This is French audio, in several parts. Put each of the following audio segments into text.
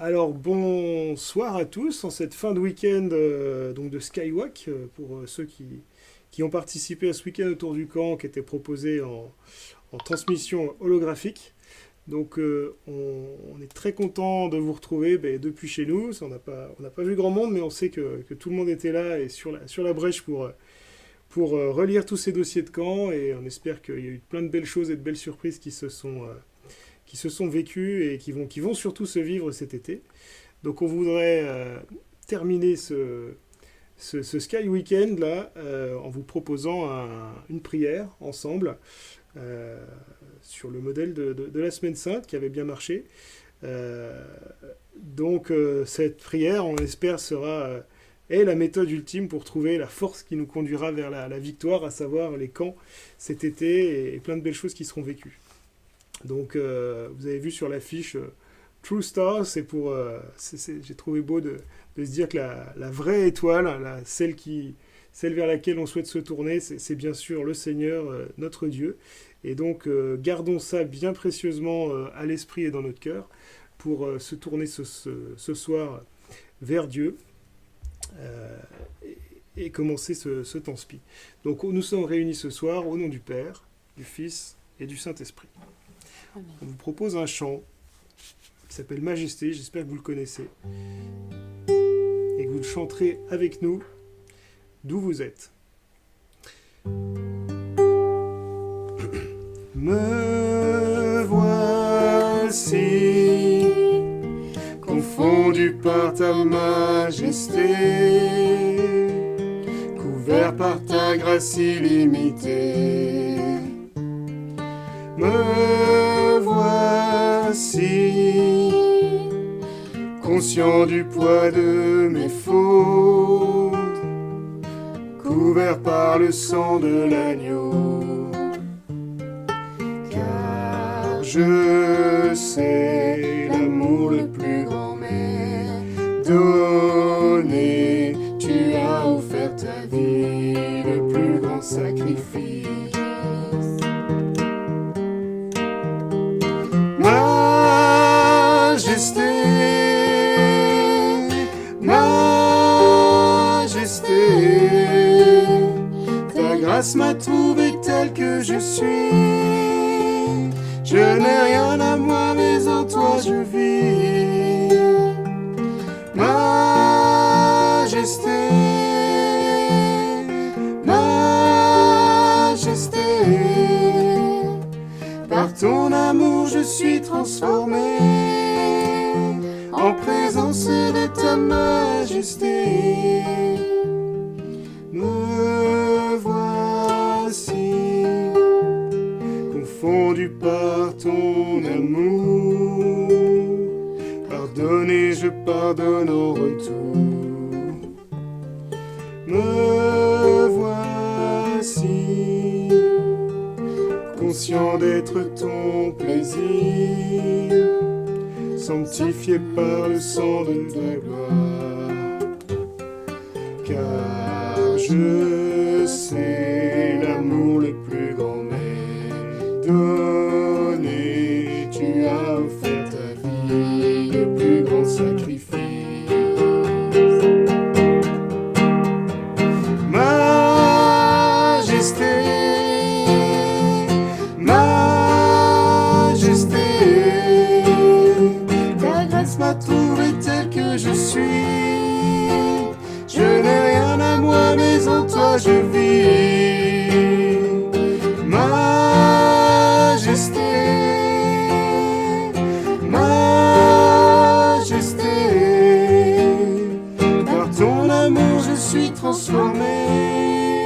Alors bonsoir à tous en cette fin de week-end donc de Skywalk pour ceux qui ont participé à ce week-end autour du camp qui était proposé en transmission holographique. Donc on est très content de vous retrouver depuis chez nous. On n'a pas vu grand monde mais on sait que tout le monde était là et sur la brèche pour relire tous ces dossiers de camp et on espère qu'il y a eu plein de belles choses et de belles surprises qui se sont vécues et qui vont surtout se vivre cet été. Donc on voudrait terminer ce Sky Weekend là en vous proposant une prière ensemble sur le modèle de la Semaine Sainte qui avait bien marché. Euh, cette prière, on espère, sera est la méthode ultime pour trouver la force qui nous conduira vers la victoire, à savoir les camps cet été et plein de belles choses qui seront vécues. Donc vous avez vu sur l'affiche True Star, j'ai trouvé beau de se dire que la vraie étoile, celle vers laquelle on souhaite se tourner, c'est bien sûr le Seigneur, notre Dieu. Et donc gardons ça bien précieusement à l'esprit et dans notre cœur pour se tourner ce soir vers Dieu et commencer ce temps spi. Donc nous sommes réunis ce soir au nom du Père, du Fils et du Saint-Esprit. Amen. On vous propose un chant qui s'appelle Majesté, j'espère que vous le connaissez, et que vous le chanterez avec nous d'où vous êtes. Me voici, confondu par ta majesté, couvert par ta grâce illimitée. Me voici, conscient du poids de mes fautes, couvert par le sang de l'agneau. Car je sais l'amour le plus grand m'est donné. Tu as offert ta vie, le plus grand sacrifice. Majesté, majesté, ta grâce m'a trouvé tel que je suis. Je n'ai rien à moi, mais en toi je vis. Majesté, majesté, par ton amour je suis transformé en présence de ta majesté. Me voici, confondu par ton amour. Pardonné, je pardonne en retour. Me voici, conscient d'être ton plaisir, sanctifié par le sang de ta gloire. Car je sais l'amour le plus grand m'est donné. Tu as offert ta vie, le plus grand sacrifice. Majesté, majesté, ta grâce m'a trouvé tel que je suis. Je n'ai rien à moi, mais en toi je vis. Majesté, majesté, par ton amour je suis transformé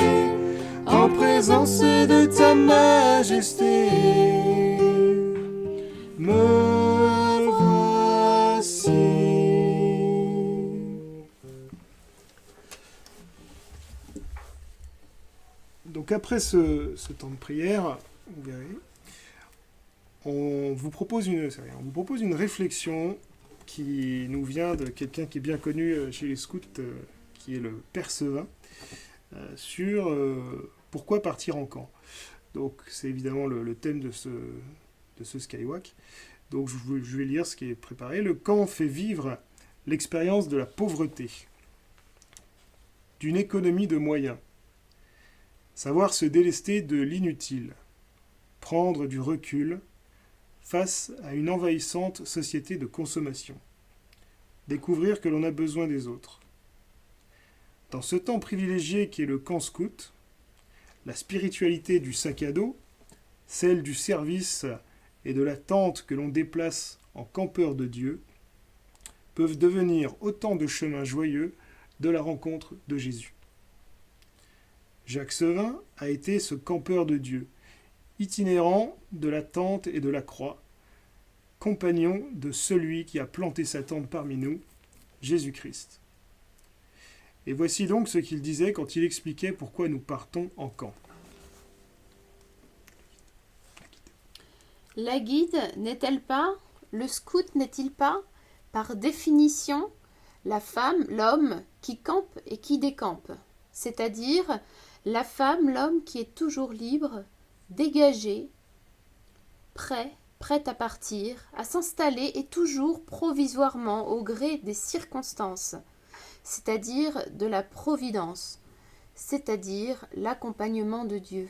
en présence de ta majesté. Me voici. Donc après ce temps de prière, vous verrez, on vous propose une réflexion qui nous vient de quelqu'un qui est bien connu chez les scouts, qui est le Père Sevin, sur pourquoi partir en camp. Donc c'est évidemment le thème de ce Skywalk. Donc je vais lire ce qui est préparé. Le camp fait vivre l'expérience de la pauvreté, d'une économie de moyens, savoir se délester de l'inutile, prendre du recul face à une envahissante société de consommation, découvrir que l'on a besoin des autres. Dans ce temps privilégié qui est le camp scout, la spiritualité du sac à dos, celle du service et de la tente que l'on déplace en campeur de Dieu, peuvent devenir autant de chemins joyeux de la rencontre de Jésus. Jacques Sevin a été ce campeur de Dieu, itinérant de la tente et de la croix, compagnon de celui qui a planté sa tente parmi nous, Jésus-Christ. Et voici donc ce qu'il disait quand il expliquait pourquoi nous partons en camp. La guide n'est-elle pas, le scout n'est-il pas, par définition, la femme, l'homme qui campe et qui décampe, c'est-à-dire la femme, l'homme qui est toujours libre, dégagé, prêt à partir, à s'installer et toujours provisoirement au gré des circonstances, c'est-à-dire de la providence, c'est-à-dire l'accompagnement de Dieu.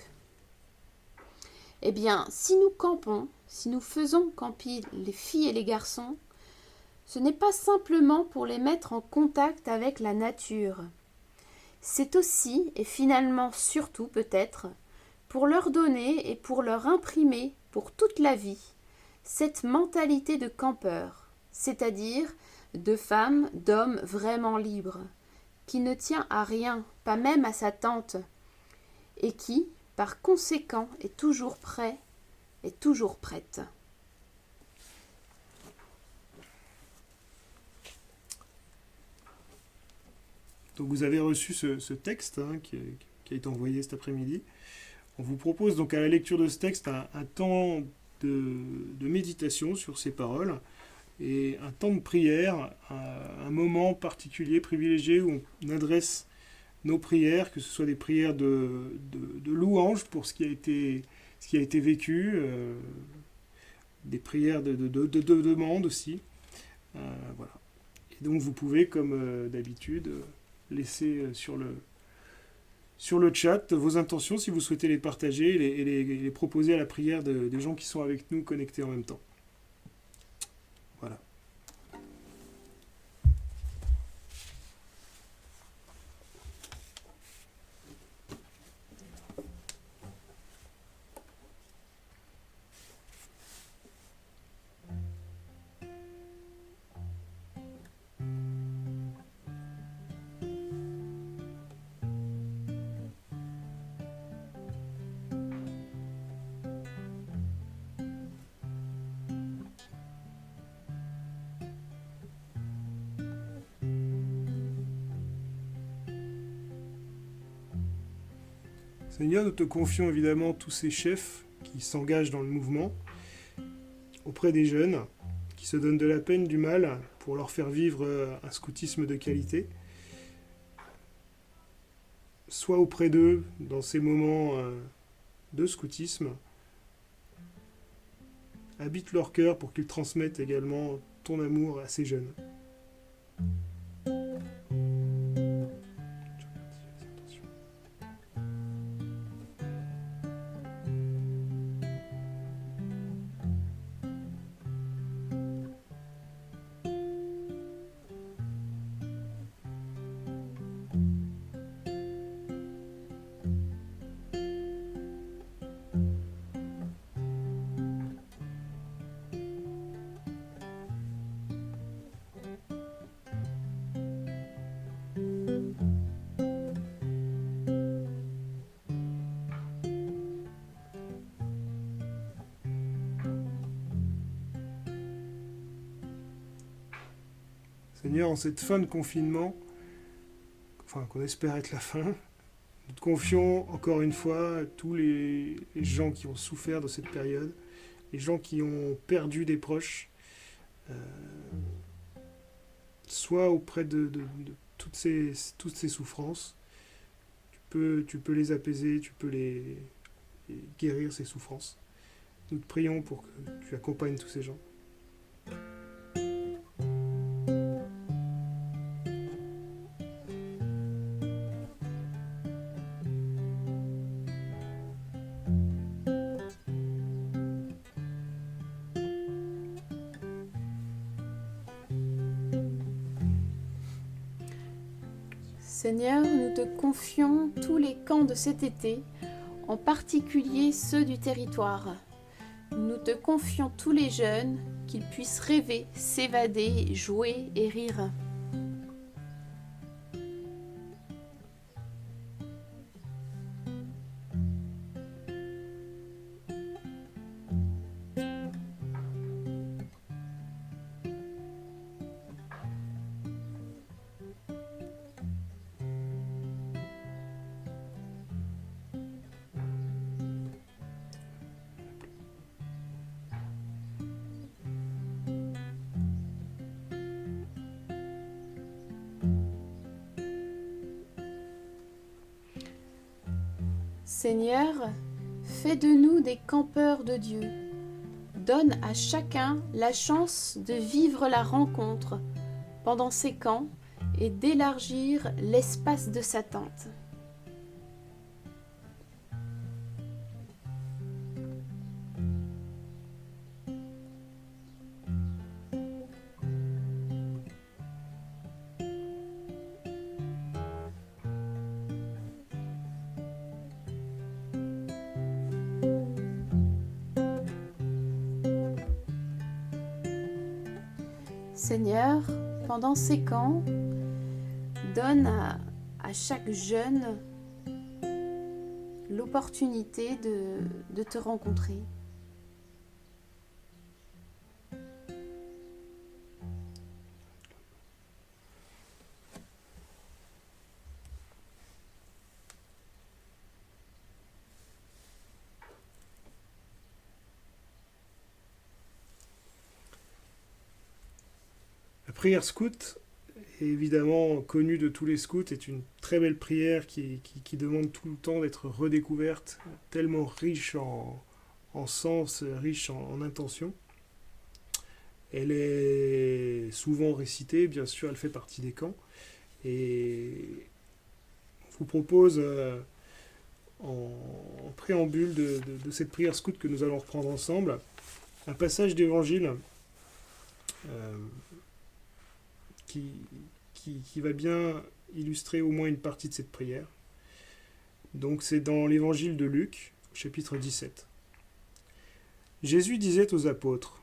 Eh bien, si nous campons, si nous faisons camper les filles et les garçons, ce n'est pas simplement pour les mettre en contact avec la nature. C'est aussi, et finalement surtout peut-être, pour leur donner et pour leur imprimer pour toute la vie cette mentalité de campeur, c'est-à-dire de femme, d'homme vraiment libre, qui ne tient à rien, pas même à sa tente, et qui, par conséquent, est toujours prêt et toujours prête. Donc vous avez reçu ce texte qui a été envoyé cet après-midi. On vous propose donc à la lecture de ce texte un temps de méditation sur ces paroles et un temps de prière, un moment particulier, privilégié, où on adresse nos prières, que ce soit des prières de louange pour ce qui a été vécu, des prières de demande aussi. Voilà. Et donc vous pouvez, comme d'habitude, laisser sur le chat vos intentions si vous souhaitez les partager et les proposer à la prière des gens qui sont avec nous connectés en même temps. Voilà. Seigneur, nous te confions évidemment tous ces chefs qui s'engagent dans le mouvement, auprès des jeunes, qui se donnent de la peine, du mal, pour leur faire vivre un scoutisme de qualité. Sois auprès d'eux dans ces moments de scoutisme. Habite leur cœur pour qu'ils transmettent également ton amour à ces jeunes. Seigneur, en cette fin de confinement, qu'on espère être la fin, nous te confions encore une fois tous les gens qui ont souffert de cette période, les gens qui ont perdu des proches, soit auprès de toutes ces souffrances. Tu peux les apaiser, tu peux les guérir, ces souffrances. Nous te prions pour que tu accompagnes tous ces gens. Seigneur, nous te confions tous les camps de cet été, en particulier ceux du territoire. Nous te confions tous les jeunes, qu'ils puissent rêver, s'évader, jouer et rire. Seigneur, fais de nous des campeurs de Dieu. Donne à chacun la chance de vivre la rencontre pendant ces camps et d'élargir l'espace de sa tente. Seigneur, pendant ces camps, donne à chaque jeune l'opportunité de te rencontrer. La prière scout, évidemment connue de tous les scouts, est une très belle prière qui demande tout le temps d'être redécouverte, tellement riche en sens, riche en intention. Elle est souvent récitée, bien sûr, elle fait partie des camps. Et on vous propose, en préambule de cette prière scout que nous allons reprendre ensemble, un passage d'évangile qui va bien illustrer au moins une partie de cette prière. Donc c'est dans l'évangile de Luc, chapitre 17. Jésus disait aux apôtres,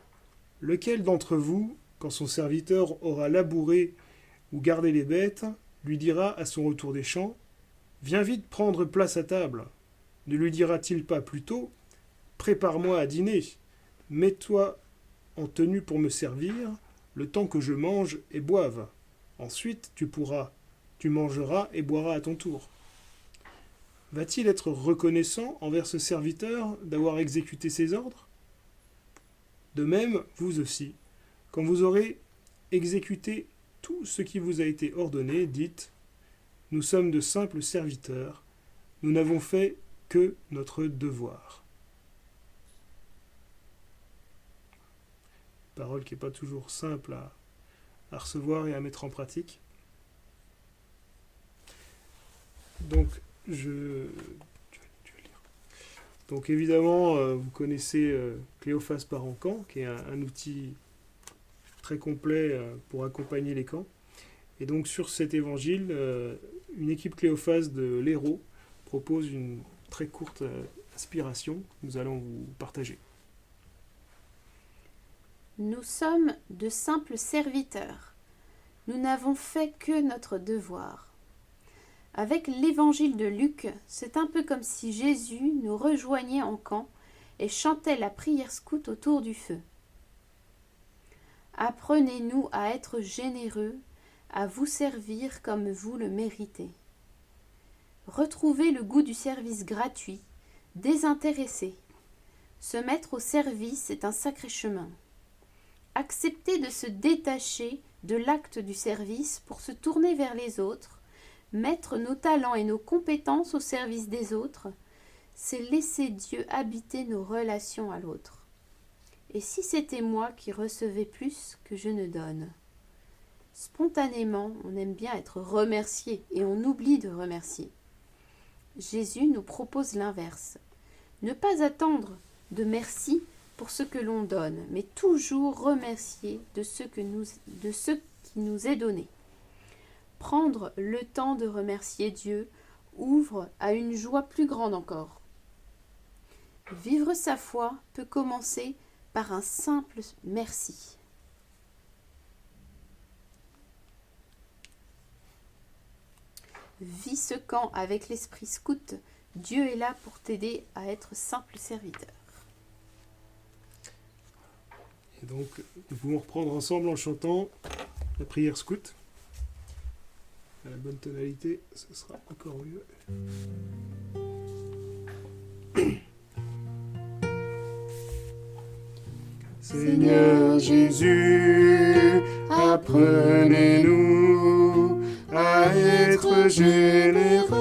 « Lequel d'entre vous, quand son serviteur aura labouré ou gardé les bêtes, lui dira à son retour des champs, « Viens vite prendre place à table » Ne lui dira-t-il pas plutôt, « Prépare-moi à dîner, mets-toi en tenue pour me servir, le temps que je mange et boive. Ensuite, tu mangeras et boiras à ton tour. » Va-t-il être reconnaissant envers ce serviteur d'avoir exécuté ses ordres ? De même, vous aussi, quand vous aurez exécuté tout ce qui vous a été ordonné, dites « Nous sommes de simples serviteurs, nous n'avons fait que notre devoir. » Parole qui n'est pas toujours simple à recevoir et à mettre en pratique. Donc, Donc évidemment, vous connaissez Cléophas par Encamp, qui est un outil très complet pour accompagner les camps. Et donc sur cet évangile, une équipe Cléophas de l'Hérault propose une très courte aspiration que nous allons vous partager. Nous sommes de simples serviteurs. Nous n'avons fait que notre devoir. Avec l'évangile de Luc, c'est un peu comme si Jésus nous rejoignait en camp et chantait la prière scout autour du feu. Apprenez-nous à être généreux, à vous servir comme vous le méritez. Retrouvez le goût du service gratuit, désintéressé. Se mettre au service est un sacré chemin. Accepter de se détacher de l'acte du service pour se tourner vers les autres, mettre nos talents et nos compétences au service des autres, c'est laisser Dieu habiter nos relations à l'autre. Et si c'était moi qui recevais plus que je ne donne? Spontanément, on aime bien être remercié et on oublie de remercier. Jésus nous propose l'inverse. Ne pas attendre de merci pour ce que l'on donne, mais toujours remercier de ce qui nous est donné. Prendre le temps de remercier Dieu ouvre à une joie plus grande encore. Vivre sa foi peut commencer par un simple merci. Vis ce camp avec l'esprit scout. Dieu est là pour t'aider à être simple serviteur. Et donc, nous pouvons reprendre ensemble en chantant la prière scout. À la bonne tonalité, ce sera encore mieux. Seigneur Jésus, apprenez-nous à être généreux,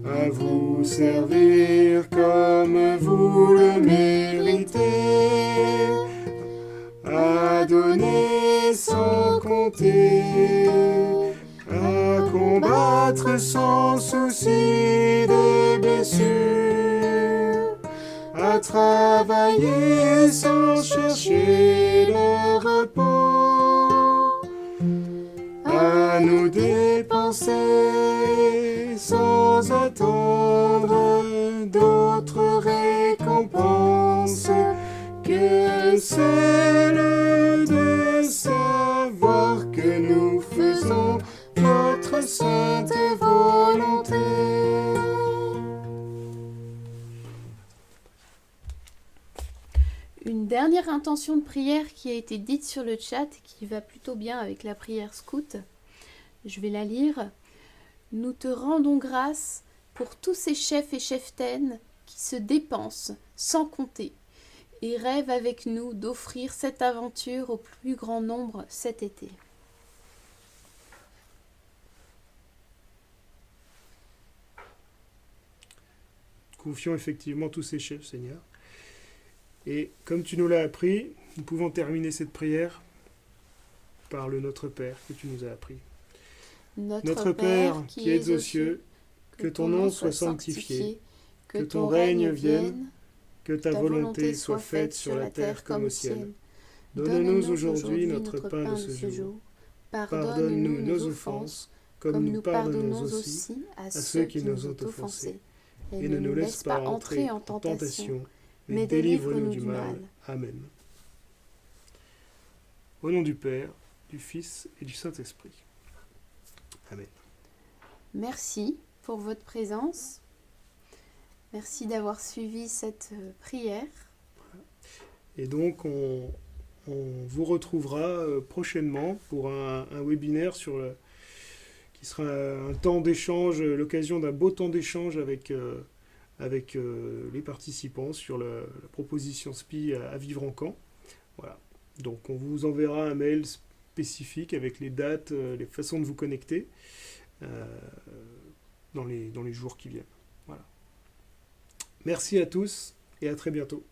à vous servir comme vous le méritez, à donner sans compter, à combattre sans souci des blessures, à travailler sans chercher le repos, à nous dépenser sans attendre d'autres récompenses que celle de savoir que nous faisons votre sainte volonté. Une dernière intention de prière qui a été dite sur le chat, qui va plutôt bien avec la prière scout. Je vais la lire. Nous te rendons grâce pour tous ces chefs et cheftaines qui se dépensent sans compter et rêvent avec nous d'offrir cette aventure au plus grand nombre cet été. Confions effectivement tous ces chefs, Seigneur. Et comme tu nous l'as appris, nous pouvons terminer cette prière par le Notre Père que tu nous as appris. Notre Père qui es aux cieux, que ton nom soit sanctifié, que ton règne vienne, que ta volonté soit faite sur la terre comme au ciel. Donne-nous aujourd'hui notre pain de ce jour. Pardonne-nous nos offenses, comme nous pardonnons aussi à ceux qui nous ont offensés. Et ne nous laisse pas entrer en tentation, mais délivre-nous du mal. Amen. Au nom du Père, du Fils et du Saint-Esprit. Amen. Merci pour votre présence. Merci d'avoir suivi cette prière. Et donc, on vous retrouvera prochainement pour un webinaire qui sera un temps d'échange, l'occasion d'un beau temps d'échange avec les participants sur la proposition SPI à vivre en camp. Voilà. Donc on vous enverra un mail spécifique avec les dates, les façons de vous connecter dans les jours qui viennent. Voilà. Merci à tous et à très bientôt.